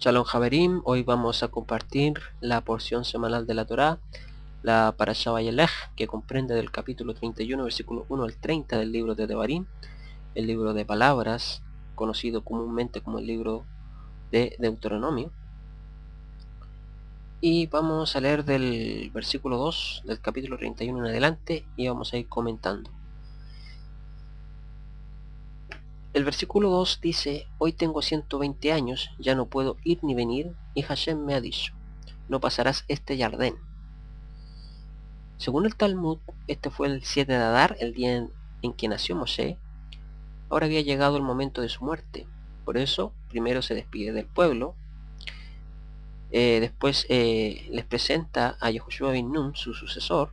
Shalom Javerim, hoy vamos a compartir la porción semanal de la Torá, la Parashá Vayelech, que comprende del capítulo 31, versículo 1 al 30 del libro de Devarim, el libro de palabras, conocido comúnmente como el libro de Deuteronomio. Y vamos a leer del versículo 2 del capítulo 31 en adelante y vamos a ir comentando. El versículo 2 dice: Hoy tengo 120 años, ya no puedo ir ni venir, y Hashem me ha dicho: no pasarás este Yardén. Según el Talmud, este fue el 7 de Adar, el día en que nació Moshe. Ahora había llegado el momento de su muerte. Por eso, primero se despide del pueblo, después les presenta a Yehoshua bin Nun, su sucesor,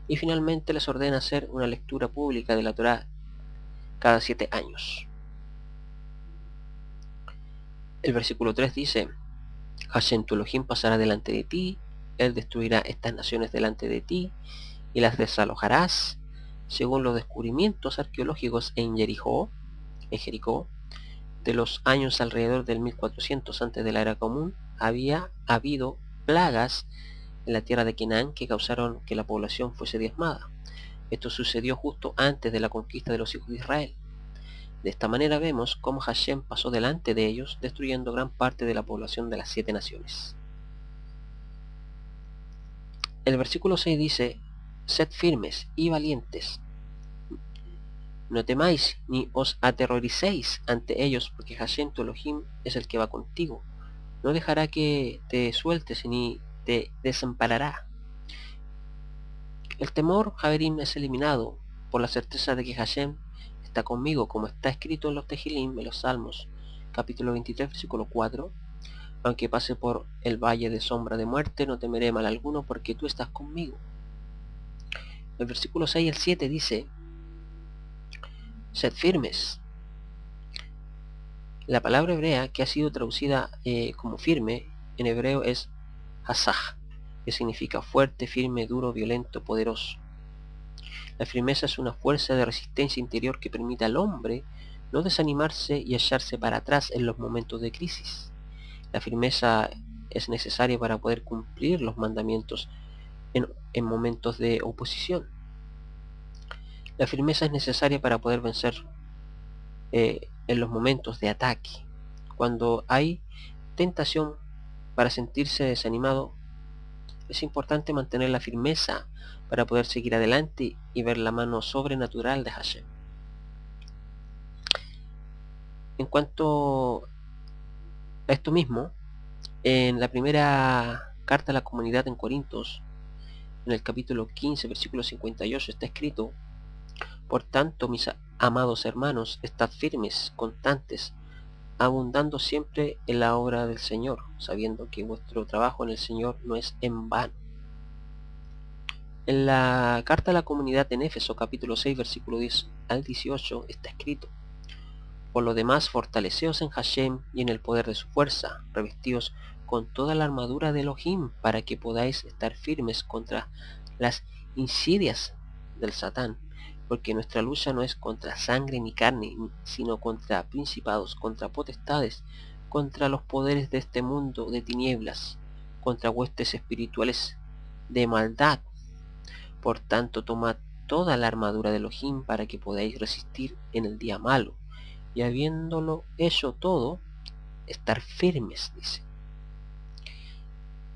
y finalmente les ordena hacer una lectura pública de la Torá cada 7 años. El versículo 3 dice: Hashem tu Elohim pasará delante de ti, él destruirá estas naciones delante de ti, y las desalojarás, según los descubrimientos arqueológicos en Jericó, de los años alrededor del 1400 antes de la era común. Había habido plagas en la tierra de Canaán que causaron que la población fuese diezmada. Esto sucedió justo antes de la conquista de los hijos de Israel. De esta manera vemos cómo Hashem pasó delante de ellos, destruyendo gran parte de la población de las 7 naciones. El versículo 6 dice: sed firmes y valientes, no temáis ni os aterroricéis ante ellos, porque Hashem tu Elohim es el que va contigo. No dejará que te sueltes ni te desamparará. El temor, Javerim, es eliminado por la certeza de que Hashem está conmigo, como está escrito en los Tejilim, en los Salmos, capítulo 23, versículo 4. Aunque pase por el valle de sombra de muerte, no temeré mal alguno, porque tú estás conmigo. El versículo 6 al 7 dice: sed firmes. La palabra hebrea que ha sido traducida como firme en hebreo es hasaj, que significa fuerte, firme, duro, violento, poderoso. La firmeza es una fuerza de resistencia interior que permite al hombre no desanimarse y echarse para atrás en los momentos de crisis. La firmeza es necesaria para poder cumplir los mandamientos en momentos de oposición. La firmeza es necesaria para poder vencer en los momentos de ataque. Cuando hay tentación para sentirse desanimado, es importante mantener la firmeza para poder seguir adelante y ver la mano sobrenatural de Hashem. En cuanto a esto mismo, en la primera carta a la comunidad en Corintios, en el capítulo 15, versículo 58, está escrito: por tanto, mis amados hermanos, estad firmes, constantes, abundando siempre en la obra del Señor, sabiendo que vuestro trabajo en el Señor no es en vano. En la carta a la comunidad en Éfeso, capítulo 6, versículo 10 al 18, está escrito: por lo demás, fortaleceos en Hashem y en el poder de su fuerza, revestidos con toda la armadura de Elohim, para que podáis estar firmes contra las insidias del Satán, porque nuestra lucha no es contra sangre ni carne, sino contra principados, contra potestades, contra los poderes de este mundo de tinieblas, contra huestes espirituales de maldad. Por tanto, tomad toda la armadura de Elohim para que podáis resistir en el día malo, y habiéndolo hecho todo, estar firmes, dice.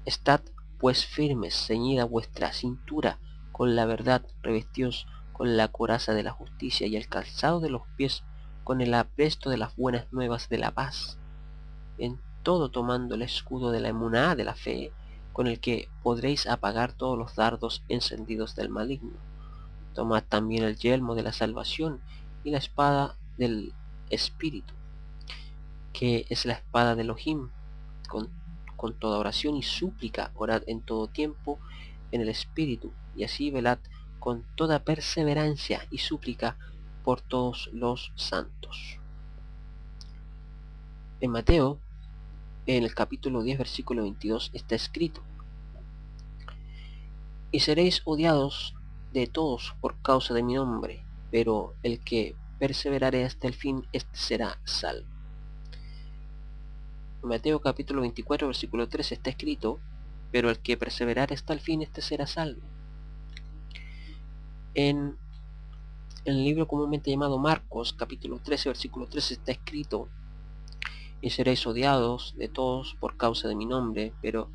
Estad pues firmes, ceñida vuestra cintura con la verdad, revestidos con la coraza de la justicia y el calzado de los pies con el apresto de las buenas nuevas de la paz, en todo tomando el escudo de la emuná, de la fe, con el que podréis apagar todos los dardos encendidos del maligno. Tomad también el yelmo de la salvación y la espada del Espíritu, que es la espada de Elohim. Con toda oración y súplica orad en todo tiempo en el Espíritu, y así velad con toda perseverancia y súplica por todos los santos. En Mateo, en el capítulo 10, versículo 22, está escrito: y seréis odiados de todos por causa de mi nombre, pero el que perseverare hasta el fin, este será salvo. En Mateo capítulo 24 versículo 3 está escrito: pero el que perseverare hasta el fin, este será salvo. En el libro comúnmente llamado Marcos capítulo 13 versículo 3 está escrito: y seréis odiados de todos por causa de mi nombre, pero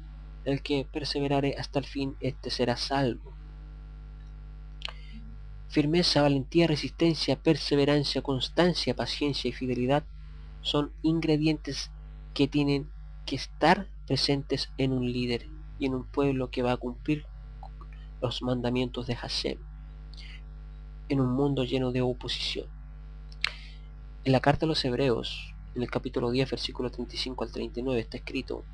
el que perseverare hasta el fin, este será salvo. Firmeza, valentía, resistencia, perseverancia, constancia, paciencia y fidelidad son ingredientes que tienen que estar presentes en un líder y en un pueblo que va a cumplir los mandamientos de Hashem, en un mundo lleno de oposición. En la carta a los Hebreos, en el capítulo 10, versículo 35 al 39, está escrito: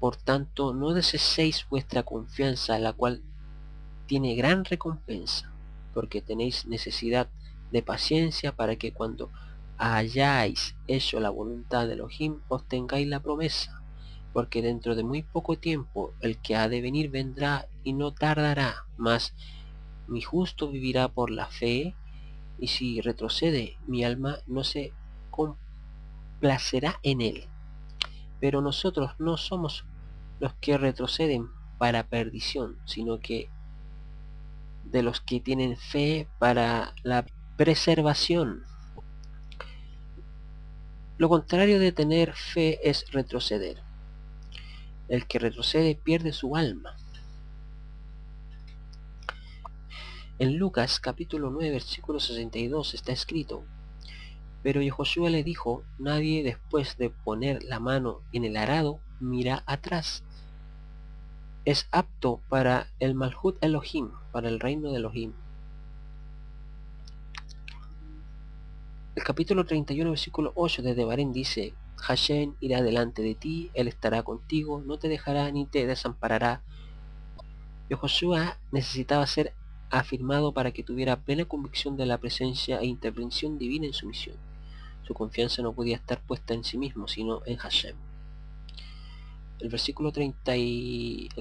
por tanto, no desecéis vuestra confianza, la cual tiene gran recompensa, porque tenéis necesidad de paciencia, para que cuando hayáis hecho la voluntad de Elohim, obtengáis la promesa. Porque dentro de muy poco tiempo el que ha de venir vendrá y no tardará, mas mi justo vivirá por la fe, y si retrocede, mi alma no se complacerá en él. Pero nosotros no somos los que retroceden para perdición, sino que de los que tienen fe para la preservación. Lo contrario de tener fe es retroceder. El que retrocede pierde su alma. En Lucas capítulo 9 versículo 62 está escrito: pero Yehoshua le dijo: nadie después de poner la mano en el arado mira atrás. Es apto para el Malhut Elohim, para el reino de Elohim. El capítulo 31 versículo 8 de Devarim dice: Hashem irá delante de ti, él estará contigo, no te dejará ni te desamparará. Yehoshua necesitaba ser afirmado para que tuviera plena convicción de la presencia e intervención divina en su misión. Su confianza no podía estar puesta en sí mismo, sino en Hashem. El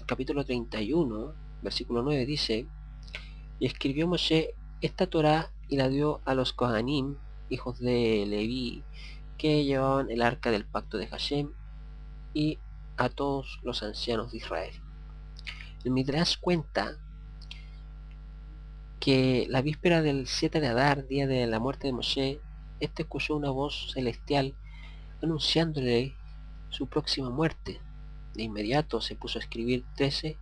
capítulo 31, versículo 9 dice: y escribió Moshe esta Torá y la dio a los Kohanim, hijos de Leví, que llevaban el arca del pacto de Hashem, y a todos los ancianos de Israel. El Midrash cuenta que la víspera del 7 de Adar, día de la muerte de Moshe, este escuchó una voz celestial anunciándole su próxima muerte. De inmediato se puso a escribir 13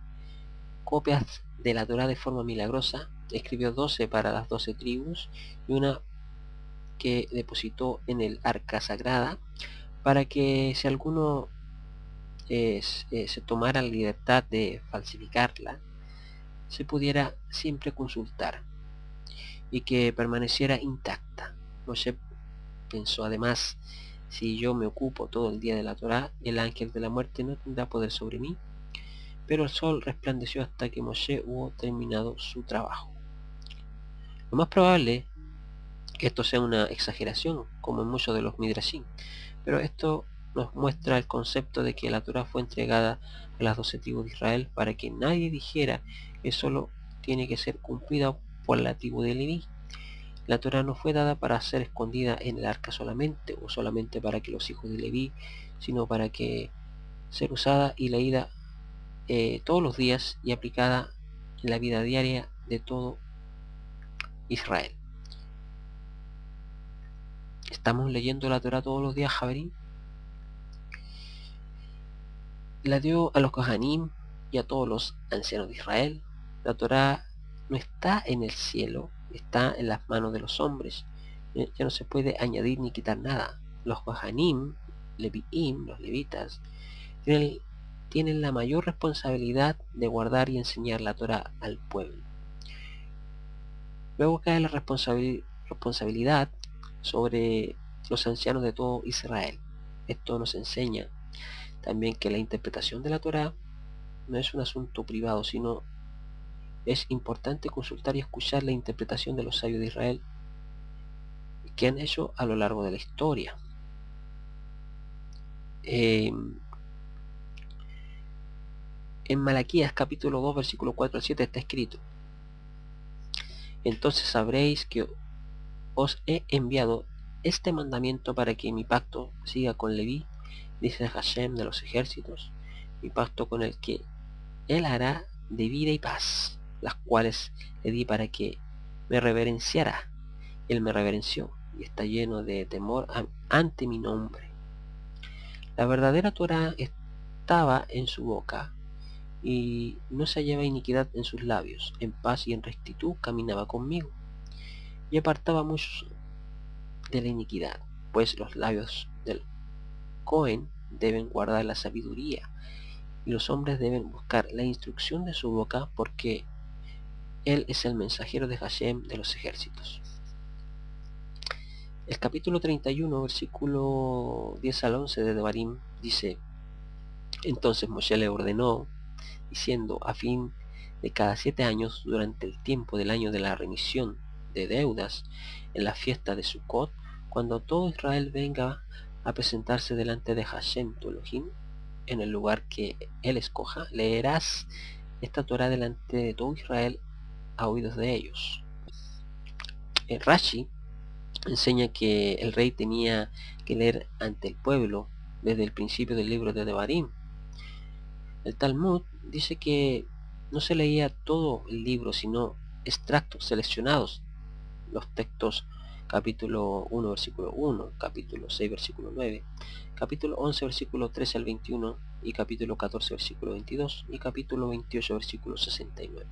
copias de la Torá de forma milagrosa. Escribió 12 para las 12 tribus y una que depositó en el arca sagrada, para que si alguno se tomara la libertad de falsificarla, se pudiera siempre consultar y que permaneciera intacta. Moshe pensó además: si yo me ocupo todo el día de la Torá, el ángel de la muerte no tendrá poder sobre mí. Pero el sol resplandeció hasta que Moshe hubo terminado su trabajo. Lo más probable es que esto sea una exageración, como en muchos de los Midrashim, pero esto nos muestra el concepto de que la Torá fue entregada a las 12 tribus de Israel, para que nadie dijera que solo tiene que ser cumplida por la tribu de Leví. La Torá no fue dada para ser escondida en el arca solamente, o solamente para que los hijos de Leví, sino para que ser usada y leída todos los días y aplicada en la vida diaria de todo Israel. ¿Estamos leyendo la Torá todos los días, Javerín? La dio a los Kohanim y a todos los ancianos de Israel. La Torá no está en el cielo, está en las manos de los hombres. Ya no se puede añadir ni quitar nada. Los Kohanim, Leviim, los levitas, tienen la mayor responsabilidad de guardar y enseñar la Torá al pueblo. Luego cae la responsabilidad sobre los ancianos de todo Israel. Esto nos enseña también que la interpretación de la Torá no es un asunto privado, sino es importante consultar y escuchar la interpretación de los sabios de Israel que han hecho a lo largo de la historia. En Malaquías capítulo 2 versículo 4 al 7 está escrito: entonces sabréis que os he enviado este mandamiento para que mi pacto siga con Leví, dice Hashem de los ejércitos, mi pacto con el que él hará de vida y paz, las cuales le di para que me reverenciara. Él me reverenció y está lleno de temor ante mi nombre. La verdadera Torá estaba en su boca y no se hallaba iniquidad en sus labios. En paz y en rectitud caminaba conmigo y apartaba muchos de la iniquidad, pues los labios del Cohen deben guardar la sabiduría y los hombres deben buscar la instrucción de su boca, porque él es el mensajero de Hashem de los ejércitos. El capítulo 31, versículo 10 al 11 de Devarim dice: entonces Moshe le ordenó, diciendo, a fin de cada 7 años, durante el tiempo del año de la remisión de deudas, en la fiesta de Sukkot, cuando todo Israel venga a presentarse delante de Hashem tu Elohim, en el lugar que él escoja, leerás esta Torá delante de todo Israel a oídos de ellos. Rashi enseña que el rey tenía que leer ante el pueblo desde el principio del libro de Devarim. El Talmud dice que no se leía todo el libro, sino extractos seleccionados, los textos capítulo 1 versículo 1, capítulo 6 versículo 9, capítulo 11 versículo 13 al 21 y capítulo 14 versículo 22 y capítulo 28 versículo 69.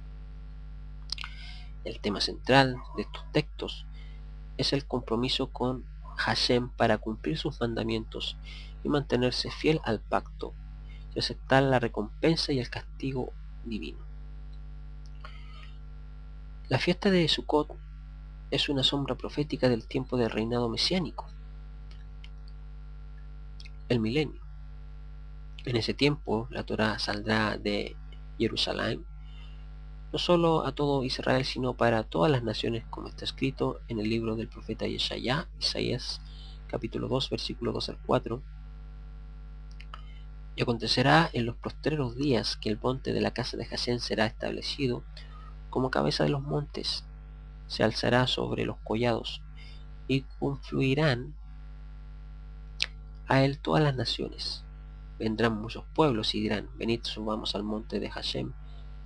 El tema central de estos textos es el compromiso con Hashem para cumplir sus mandamientos y mantenerse fiel al pacto y aceptar la recompensa y el castigo divino. La fiesta de Sukkot es una sombra profética del tiempo del reinado mesiánico, el milenio. En ese tiempo la Torá saldrá de Jerusalén, no solo a todo Israel, sino para todas las naciones, como está escrito en el libro del profeta Isaías, capítulo 2, versículo 2 al 4. Y acontecerá en los postreros días que el monte de la casa de Hashem será establecido como cabeza de los montes, se alzará sobre los collados, y confluirán a él todas las naciones. Vendrán muchos pueblos y dirán: venid, subamos al monte de Hashem,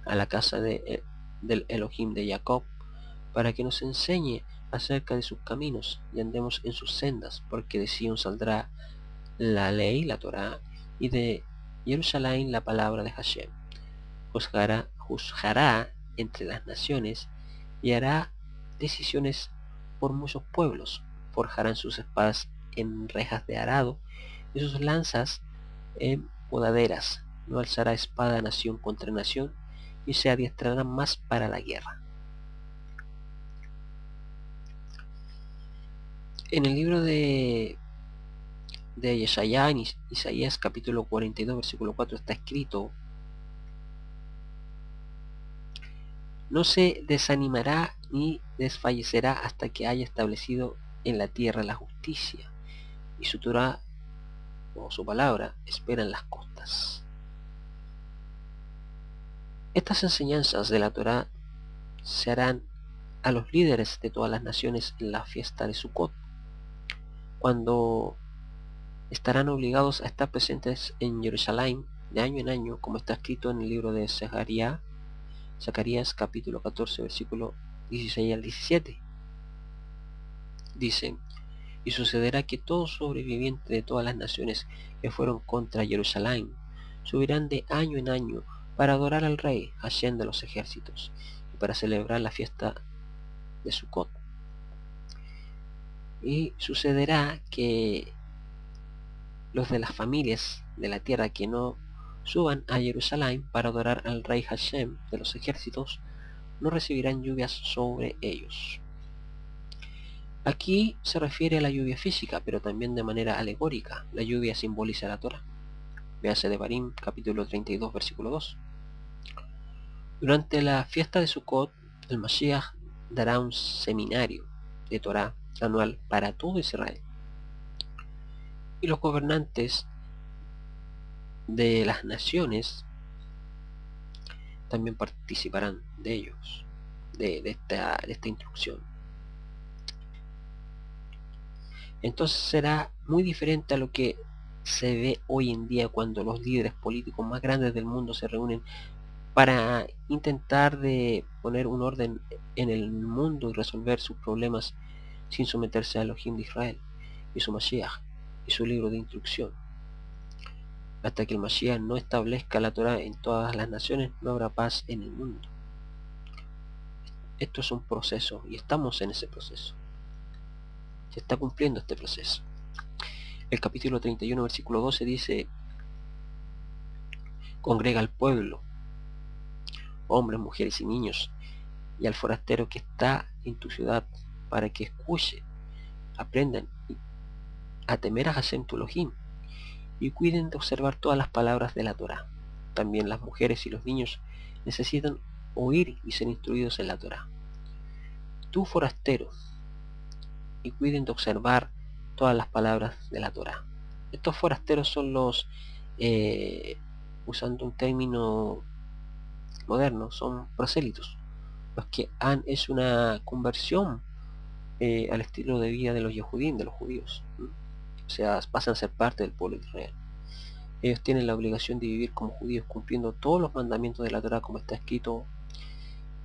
a la casa del Elohim de Jacob, para que nos enseñe acerca de sus caminos y andemos en sus sendas, porque de Sion saldrá la ley, la Torá, y de Jerusalén la palabra de Hashem. Juzgará entre las naciones y hará decisiones por muchos pueblos. Forjarán sus espadas en rejas de arado y sus lanzas en podaderas. No alzará espada nación contra nación, y se adiestrarán más para la guerra. En el libro de Yeshayá, en Isaías capítulo 42 versículo 4 está escrito: no se desanimará ni desfallecerá hasta que haya establecido en la tierra la justicia, y su Torá, o su palabra, espera en las costas. Estas enseñanzas de la Torá se harán a los líderes de todas las naciones en la fiesta de Sukkot, cuando estarán obligados a estar presentes en Jerusalén de año en año, como está escrito en el libro de Zacarías capítulo 14 versículo 16 al 17. Dice: y sucederá que todo sobreviviente de todas las naciones que fueron contra Jerusalén subirán de año en año para adorar al rey Hashem de los ejércitos y para celebrar la fiesta de Sukkot. Y sucederá que los de las familias de la tierra que no suban a Jerusalén para adorar al rey Hashem de los ejércitos no recibirán lluvias sobre ellos. Aquí se refiere a la lluvia física, pero también de manera alegórica. La lluvia simboliza la Torá. Véase Devarim capítulo 32 versículo 2. Durante la fiesta de Sukkot, el Mashiach dará un seminario de Torá anual para todo Israel, y los gobernantes de las naciones también participarán de ellos, de esta instrucción. Entonces será muy diferente a lo que se ve hoy en día cuando los líderes políticos más grandes del mundo se reúnen para intentar de poner un orden en el mundo y resolver sus problemas sin someterse a Elohim de Israel y su Mashiach y su libro de instrucción. Hasta que el Mashiach no establezca la Torah en todas las naciones, no habrá paz en el mundo. Esto es un proceso y estamos en ese proceso. Se está cumpliendo este proceso. El capítulo 31, versículo 12 dice: congrega al pueblo, hombres, mujeres y niños, y al forastero que está en tu ciudad, para que escuche, aprendan a temer a Hashem tu Elohim, y cuiden de observar todas las palabras de la Torah. También las mujeres y los niños necesitan oír y ser instruidos en la Torah. Tú, forastero, y cuiden de observar todas las palabras de la Torah. Estos forasteros son los, usando un término moderno, son prosélitos, los que han hecho una conversión al estilo de vida de los Yehudim, de los judíos. O sea, pasan a ser parte del pueblo de Israel. Ellos tienen la obligación de vivir como judíos cumpliendo todos los mandamientos de la Torah, como está escrito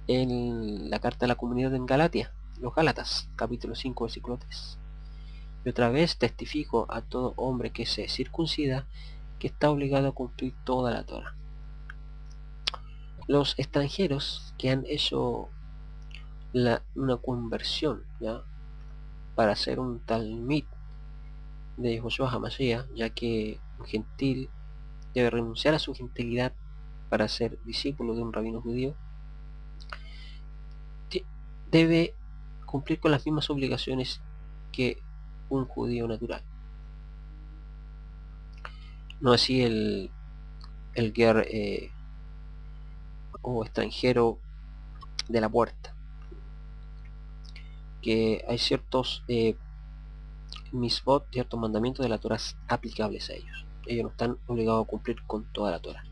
en la carta de la comunidad en Galatia, los Gálatas, capítulo 5, versículo 3. Y otra vez testifico a todo hombre que se circuncida que está obligado a cumplir toda la Torah. Los extranjeros que han hecho una conversión, ¿ya?, para hacer un talmid de Joshua HaMashiach, ya que un gentil debe renunciar a su gentilidad para ser discípulo de un rabino judío, debe cumplir con las mismas obligaciones que un judío natural. No así el ger o extranjero de la puerta, que hay ciertos misbot, ciertos mandamientos de la Torah aplicables a ellos. Ellos no están obligados a cumplir con toda la Torah.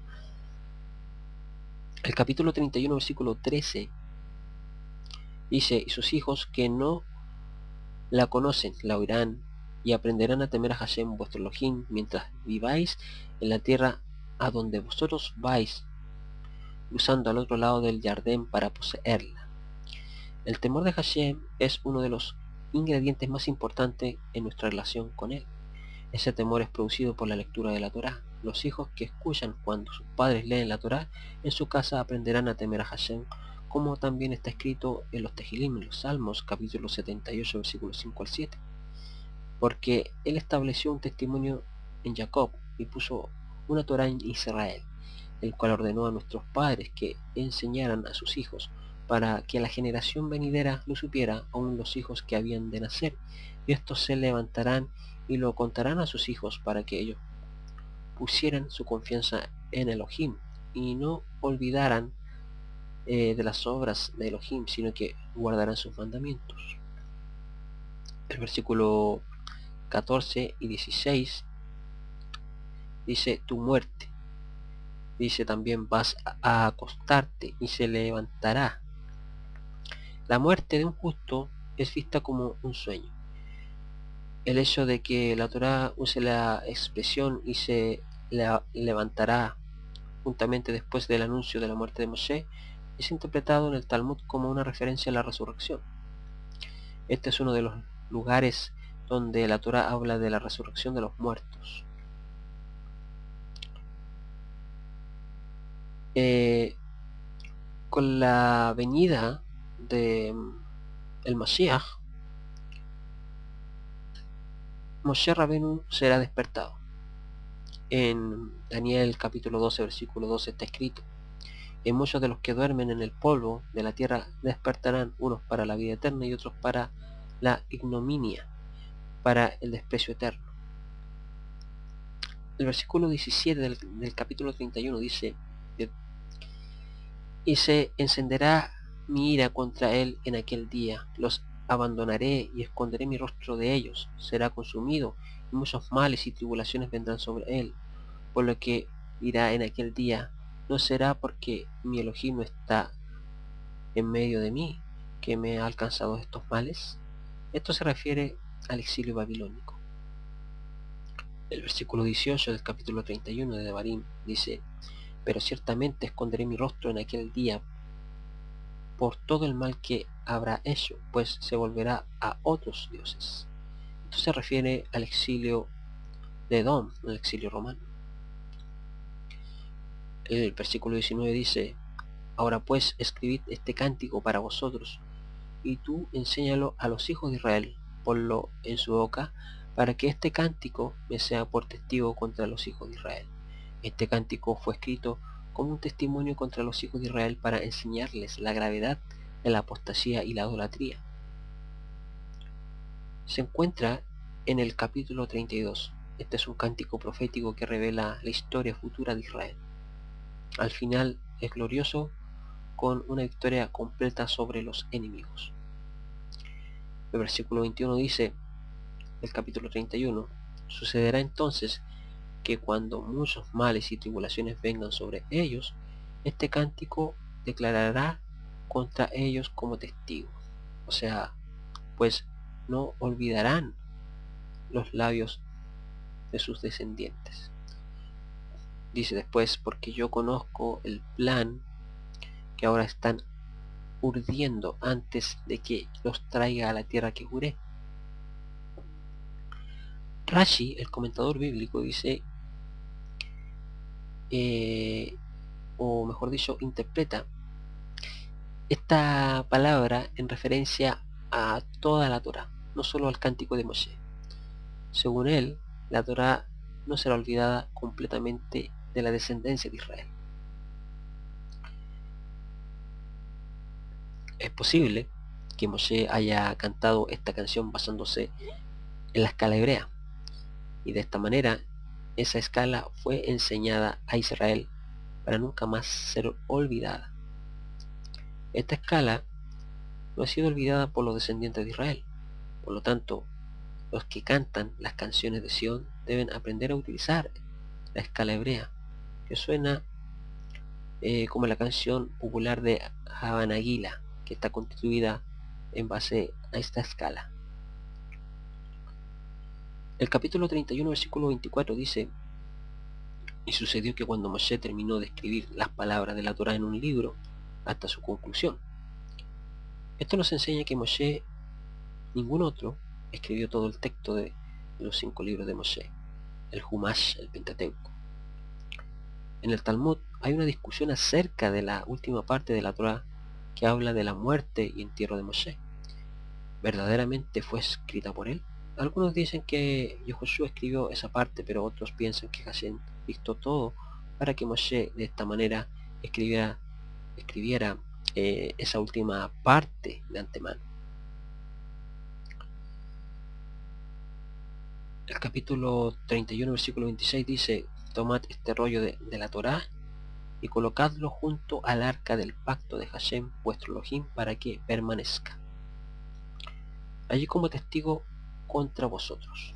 El capítulo 31, versículo 13 dice: y sus hijos que no la conocen la oirán y aprenderán a temer a Hashem vuestro Elohim mientras viváis en la tierra a donde vosotros vais, cruzando al otro lado del Jardín para poseerla. El temor de Hashem es uno de los ingredientes más importantes en nuestra relación con él. Ese temor es producido por la lectura de la Torá. Los hijos que escuchan cuando sus padres leen la Torá en su casa aprenderán a temer a Hashem, como también está escrito en los Tejilim, en los Salmos, capítulo 78, versículos 5 al 7. Porque él estableció un testimonio en Jacob y puso una Torá en Israel, el cual ordenó a nuestros padres que enseñaran a sus hijos, para que la generación venidera lo supiera, aun los hijos que habían de nacer, y estos se levantarán y lo contarán a sus hijos, para que ellos pusieran su confianza en Elohim y no olvidaran de las obras de Elohim, sino que guardarán sus mandamientos. El versículo 14 y 16 dice: tu muerte. Dice también: vas a acostarte y se levantará. La muerte de un justo es vista como un sueño. El hecho de que la Torá use la expresión y se levantará juntamente después del anuncio de la muerte de Moshe es interpretado en el Talmud como una referencia a la resurrección. Este es uno de los lugares donde la Torá habla de la resurrección de los muertos. Con la venida de el Mashiach, Moshe Rabenu será despertado. En Daniel capítulo 12, versículo 12 está escrito: y muchos de los que duermen en el polvo de la tierra despertarán, unos para la vida eterna y otros para la ignominia, para el desprecio eterno. El versículo 17 del capítulo 31 dice: y se encenderá mi ira contra él en aquel día, los abandonaré y esconderé mi rostro de ellos, será consumido, y muchos males y tribulaciones vendrán sobre él, por lo que dirá en aquel día: no será porque mi Elohim no está en medio de mí que me ha alcanzado estos males. Esto se refiere al exilio babilónico. El versículo 18 del capítulo 31 de Devarim dice: pero ciertamente esconderé mi rostro en aquel día por todo el mal que habrá hecho, pues se volverá a otros dioses. Esto se refiere al exilio de Edom, el exilio romano. El versículo 19 dice: ahora pues escribid este cántico para vosotros, y tú enséñalo a los hijos de Israel, ponlo en su boca, para que este cántico me sea por testigo contra los hijos de Israel. Este cántico fue escrito como un testimonio contra los hijos de Israel para enseñarles la gravedad de la apostasía y la idolatría. Se encuentra en el capítulo 32. Este es un cántico profético que revela la historia futura de Israel. Al final es glorioso, con una victoria completa sobre los enemigos. El versículo 21 dice, del capítulo 31, sucederá entonces que cuando muchos males y tribulaciones vengan sobre ellos, este cántico declarará contra ellos como testigo. O sea, pues no olvidarán los labios de sus descendientes. Dice después, porque yo conozco el plan que ahora están urdiendo antes de que los traiga a la tierra que juré. Rashi, el comentador bíblico, dice, o mejor dicho, interpreta esta palabra en referencia a toda la Torá, no solo al cántico de Moshe. Según él, la Torá no será olvidada completamente de la descendencia de Israel. Es posible que Moshe haya cantado esta canción basándose en la escala hebrea, y de esta manera esa escala fue enseñada a Israel para nunca más ser olvidada. Esta escala no ha sido olvidada por los descendientes de Israel. Por lo tanto, los que cantan las canciones de Sion deben aprender a utilizar la escala hebrea, que suena como la canción popular de Habanagila, que está constituida en base a esta escala. El capítulo 31, versículo 24 dice: y sucedió que cuando Moshe terminó de escribir las palabras de la Torá en un libro, hasta su conclusión. Esto nos enseña que Moshe, ningún otro, escribió todo el texto de los 5 libros de Moshe, el Humash, el Pentateuco. En el Talmud hay una discusión acerca de la última parte de la Torá que habla de la muerte y entierro de Moshe. ¿Verdaderamente fue escrita por él? Algunos dicen que Yehoshua escribió esa parte, pero otros piensan que Hashem dictó todo para que Moshe de esta manera escribiera esa última parte de antemano. El capítulo 31, versículo 26 dice: tomad este rollo de la Torá y colocadlo junto al arca del pacto de Hashem, vuestro Elohim, para que permanezca allí como testigo contra vosotros.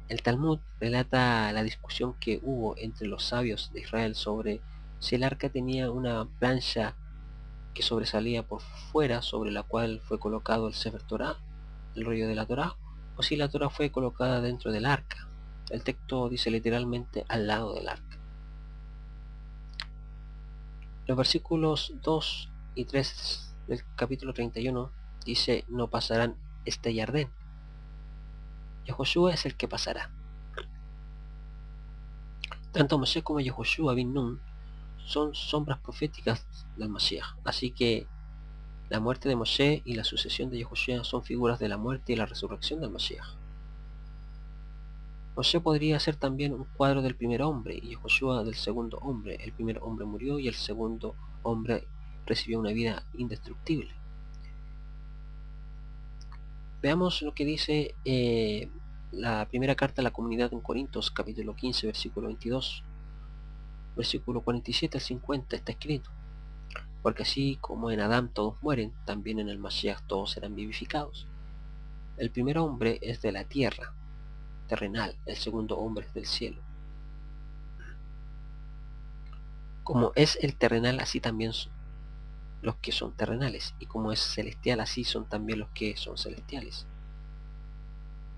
El Talmud relata la discusión que hubo entre los sabios de Israel sobre si el arca tenía una plancha que sobresalía por fuera, sobre la cual fue colocado el Sefer Torah, el rollo de la Torah, o si la Torah fue colocada dentro del arca. El texto dice literalmente al lado del arca. Los versículos 2 y 3 del capítulo 31 dice: no pasarán este Yardén. Yehoshua es el que pasará. Tanto Moshe como Yehoshua bin Nun son sombras proféticas del Mashiach, así que la muerte de Moshe y la sucesión de Yehoshua son figuras de la muerte y la resurrección del Mashiach. Moshe podría ser también un cuadro del primer hombre y Yehoshua del segundo hombre. El primer hombre murió y el segundo hombre recibió una vida indestructible. Veamos lo que dice la primera carta a la comunidad en Corintios, capítulo 15, versículo 22. Versículo 47 al 50 está escrito: porque así como en Adán todos mueren, también en el Mashiach todos serán vivificados. El primer hombre es de la tierra, terrenal, el segundo hombre es del cielo. Como es el terrenal, así también son los que son terrenales, y como es celestial, así son también los que son celestiales.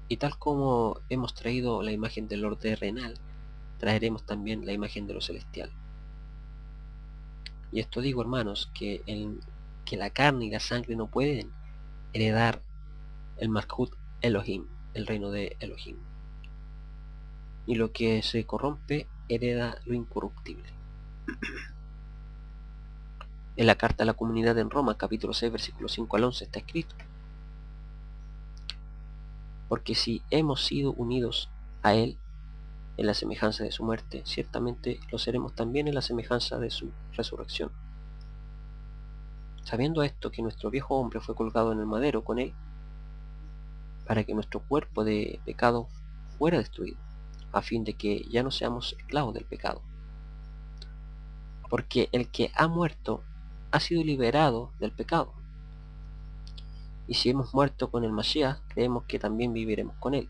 Y tal como hemos traído la imagen del lo terrenal, traeremos también la imagen de lo celestial. Y esto digo, hermanos, que la carne y la sangre no pueden heredar el Malkut Elohim, el reino de Elohim. Y lo que se corrompe hereda lo incorruptible. En la carta a la comunidad en Roma, capítulo 6, versículos 5 al 11, está escrito: porque si hemos sido unidos a él en la semejanza de su muerte, ciertamente lo seremos también en la semejanza de su resurrección. Sabiendo esto, que nuestro viejo hombre fue colgado en el madero con él, para que nuestro cuerpo de pecado fuera destruido, a fin de que ya no seamos esclavos del pecado. Porque el que ha muerto ha sido liberado del pecado. Y si hemos muerto con el Mashiach, creemos que también viviremos con él,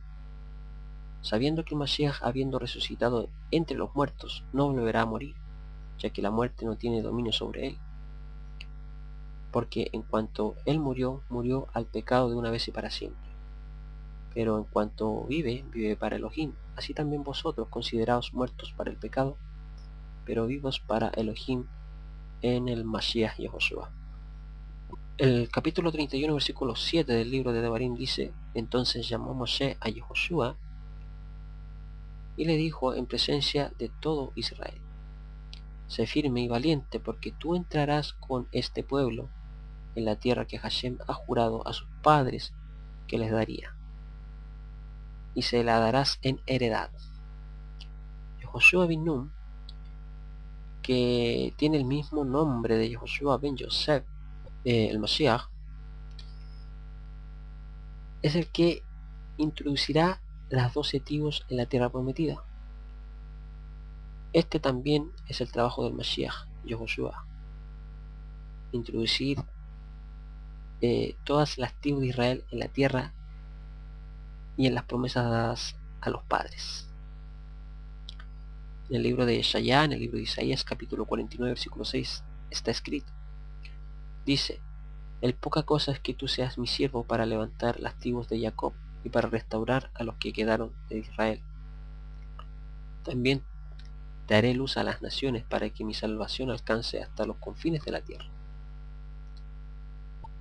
sabiendo que el Mashiach, habiendo resucitado entre los muertos, no volverá a morir, ya que la muerte no tiene dominio sobre él. Porque en cuanto él murió, murió al pecado de una vez y para siempre. Pero en cuanto vive, vive para Elohim. Así también vosotros, consideraos muertos para el pecado, pero vivos para Elohim en el Mashiach Yehoshua. El capítulo 31, versículo 7 del libro de Devarim dice: entonces llamó Moshe a Yehoshua y le dijo en presencia de todo Israel: sé firme y valiente, porque tú entrarás con este pueblo en la tierra que Hashem ha jurado a sus padres que les daría, y se la darás en heredad. Yehoshua bin Nun, que tiene el mismo nombre de Yehoshua ben Yosef, el Mashiach, es el que introducirá las 12 tribus en la tierra prometida. Este también es el trabajo del Mashiach, Yehoshua: introducir todas las tribus de Israel en la tierra y en las promesas dadas a los padres. En el libro de Yeshayá, en el libro de Isaías, capítulo 49, versículo 6, está escrito: dice: el poca cosa es que tú seas mi siervo para levantar las tribus de Jacob y para restaurar a los que quedaron de Israel. También daré luz a las naciones para que mi salvación alcance hasta los confines de la tierra.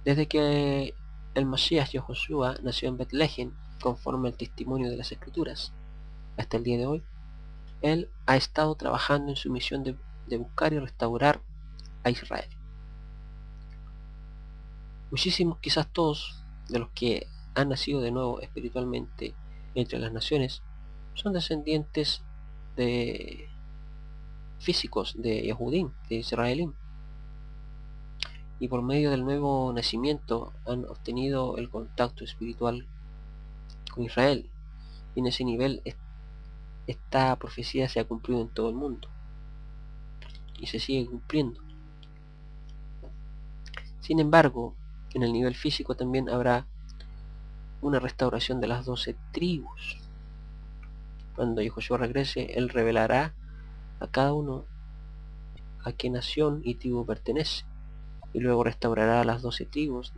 Desde que el Mashiach Yehoshua nació en Betlehem, conforme al testimonio de las Escrituras, hasta el día de hoy, él ha estado trabajando en su misión de buscar y restaurar a Israel. Muchísimos, quizás todos, de los que han nacido de nuevo espiritualmente entre las naciones, son descendientes de físicos de Yehudim, de Israelim, y por medio del nuevo nacimiento han obtenido el contacto espiritual con Israel, y en ese nivel esta profecía se ha cumplido en todo el mundo y se sigue cumpliendo. Sin embargo, en el nivel físico también habrá una restauración de las 12 tribus. Cuando Yehoshua regrese, él revelará a cada uno a qué nación y tribu pertenece, y luego restaurará a las 12 tribus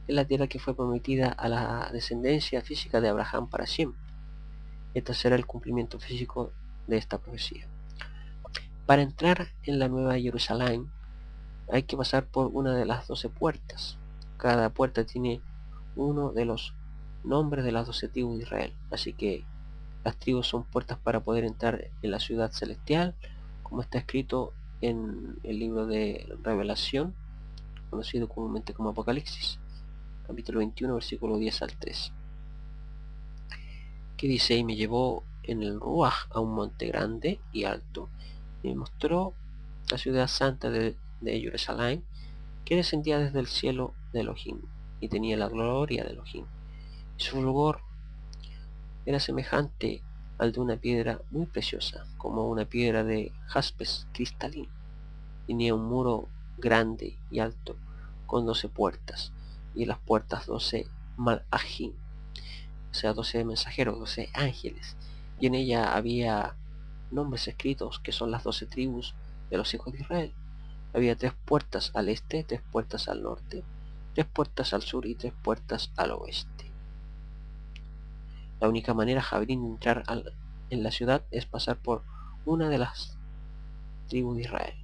en la tierra que fue prometida a la descendencia física de Abraham para siempre. Este será el cumplimiento físico de esta profecía. Para entrar en la Nueva Jerusalén hay que pasar por una de las 12 puertas. Cada puerta tiene uno de los nombres de las 12 tribus de Israel, así que las tribus son puertas para poder entrar en la ciudad celestial, como está escrito en el libro de Revelación, conocido comúnmente como Apocalipsis, capítulo 21, versículo 10 al 13, que dice: y me llevó en el Ruaj a un monte grande y alto, y me mostró la ciudad santa de Jerusalén, que descendía desde el cielo de Elohim, y tenía la gloria de Elohim, y su fulgor era semejante al de una piedra muy preciosa, como una piedra de jaspes cristalino. Tenía un muro grande y alto, con 12 puertas, y en las puertas 12 malajim, o sea, 12 mensajeros, 12 ángeles, y en ella había nombres escritos, que son las 12 tribus de los hijos de Israel. Había 3 puertas al este, 3 puertas al norte, 3 puertas al sur y 3 puertas al oeste. La única manera Javerín de entrar en la ciudad es pasar por una de las tribus de Israel.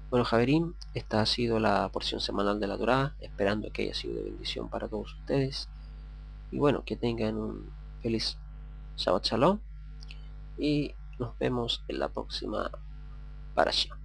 Bueno, Javerín, esta ha sido la porción semanal de la Torá, esperando que haya sido de bendición para todos ustedes. Y bueno, que tengan un feliz Shabbat Shalom y nos vemos en la próxima parasha.